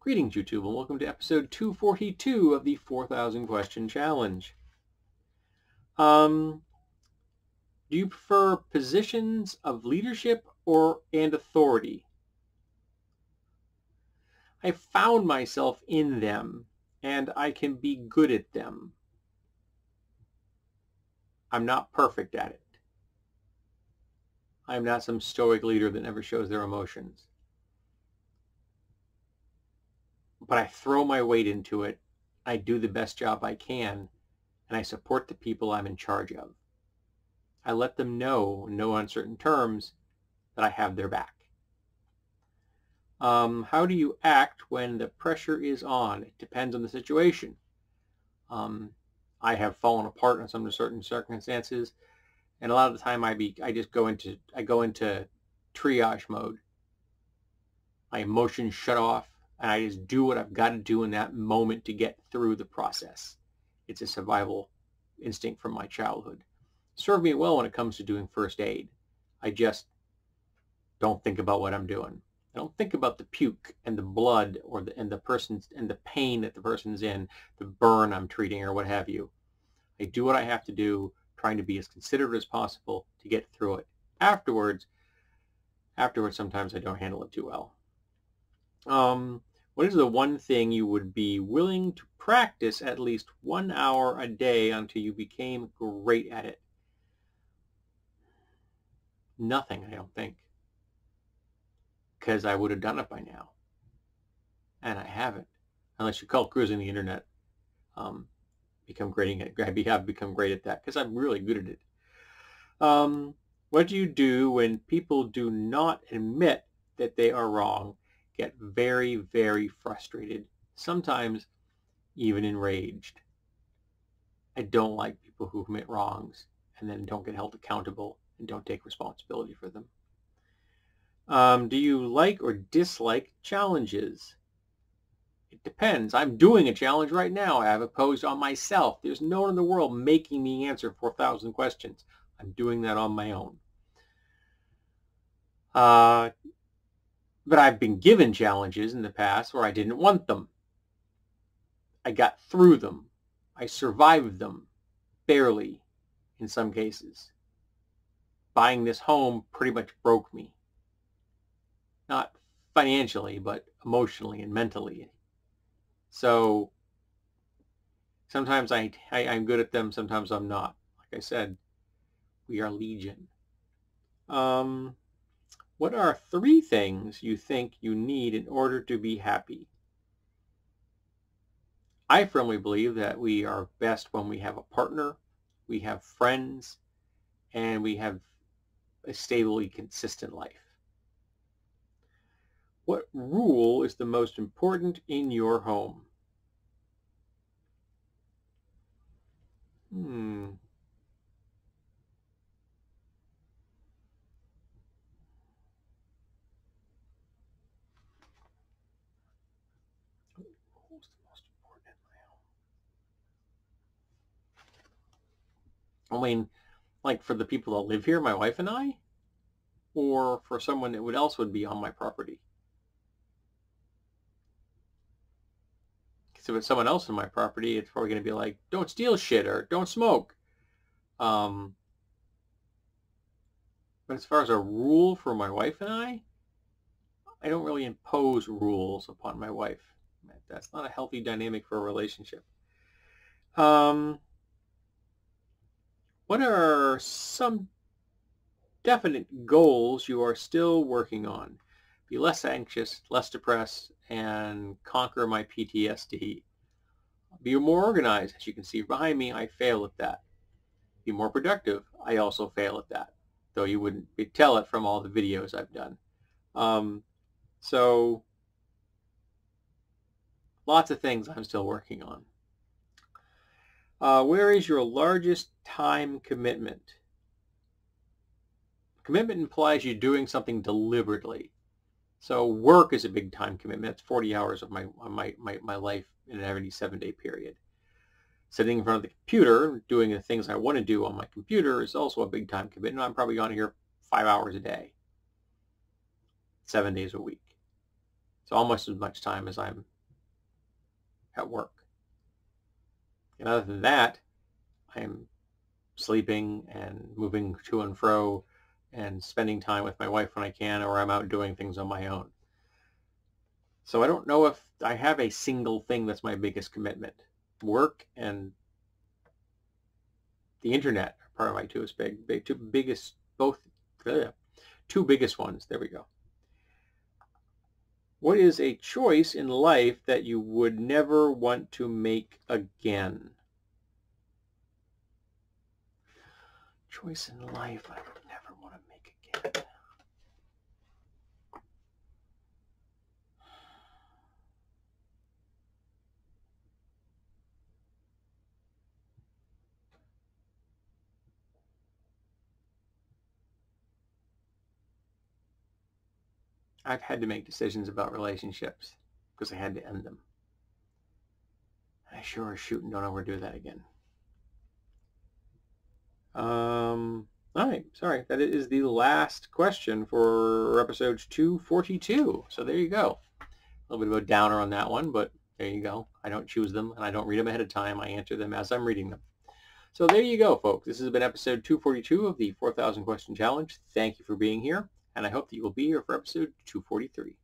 Greetings, YouTube, and welcome to episode 242 of the 4,000 Question Challenge. Do you prefer positions of leadership and authority? I found myself in them, and I can be good at them. I'm not perfect at it. I'm not some stoic leader that never shows their emotions. But I throw my weight into it. I do the best job I can, and I support the people I'm in charge of. I let them know in no uncertain terms that I have their back. How do you act when the pressure is on? It depends on the situation. I have fallen apart in some certain circumstances, and a lot of the time I just go into triage mode. My emotions shut off, and I just do what I've got to do in that moment to get through the process. It's a survival instinct from my childhood. It served me well when it comes to doing first aid. I just don't think about what I'm doing. I don't think about the puke and the blood and the pain that the person's in, the burn I'm treating or what have you. I do what I have to do, trying to be as considerate as possible to get through it. Afterwards, sometimes I don't handle it too well. What is the one thing you would be willing to practice at least 1 hour a day until you became great at it? Nothing, I don't think. Because I would have done it by now. And I haven't. Unless you call cruising the internet. I've become great at that because I'm really good at it. What do you do when people do not admit that they are wrong? Get very, very frustrated. Sometimes even enraged. I don't like people who commit wrongs and then don't get held accountable and don't take responsibility for them. Do you like or dislike challenges? It depends. I'm doing a challenge right now. I have imposed on myself. There's no one in the world making me answer 4,000 questions. I'm doing that on my own. But I've been given challenges in the past where I didn't want them. I got through them. I survived them, barely, in some cases. Buying this home pretty much broke me. Not financially, but emotionally and mentally. So sometimes I'm good at them, sometimes I'm not. Like I said, we are legion. What are 3 things you think you need in order to be happy? I firmly believe that we are best when we have a partner, we have friends, and we have a stably consistent life. What rule is the most important in your home? What's the most important in my home? I mean, like for the people that live here, my wife and I, or for someone that else would be on my property? Because if it's someone else on my property, it's probably going to be like, don't steal shit or don't smoke. But as far as a rule for my wife and I don't really impose rules upon my wife. That's not a healthy dynamic for a relationship. What are some definite goals you are still working on? Be less anxious, less depressed, and conquer my PTSD. Be more organized. As you can see behind me, I fail at that. Be more productive. I also fail at that, though you wouldn't tell it from all the videos I've done. So lots of things I'm still working on. Where is your largest time commitment? Commitment implies you doing something deliberately. So work is a big time commitment. It's 40 hours of my life in an 77-day period. Sitting in front of the computer, doing the things I want to do on my computer is also a big time commitment. I'm probably on here 5 hours a day, 7 days a week. So almost as much time as I'm at work. And other than that, I'm sleeping and moving to and fro and spending time with my wife when I can, or I'm out doing things on my own. So I don't know if I have a single thing that's my biggest commitment. Work and the internet are part of my two biggest ones. There we go. What is a choice in life that you would never want to make again? Choice in life I would never want to make again. I've had to make decisions about relationships because I had to end them. I sure as shooting don't overdo that again. All right, sorry. That is the last question for episode 242. So there you go. A little bit of a downer on that one, but there you go. I don't choose them, and I don't read them ahead of time. I answer them as I'm reading them. So there you go, folks. This has been episode 242 of the 4,000 Question Challenge. Thank you for being here, and I hope that you will be here for episode 243.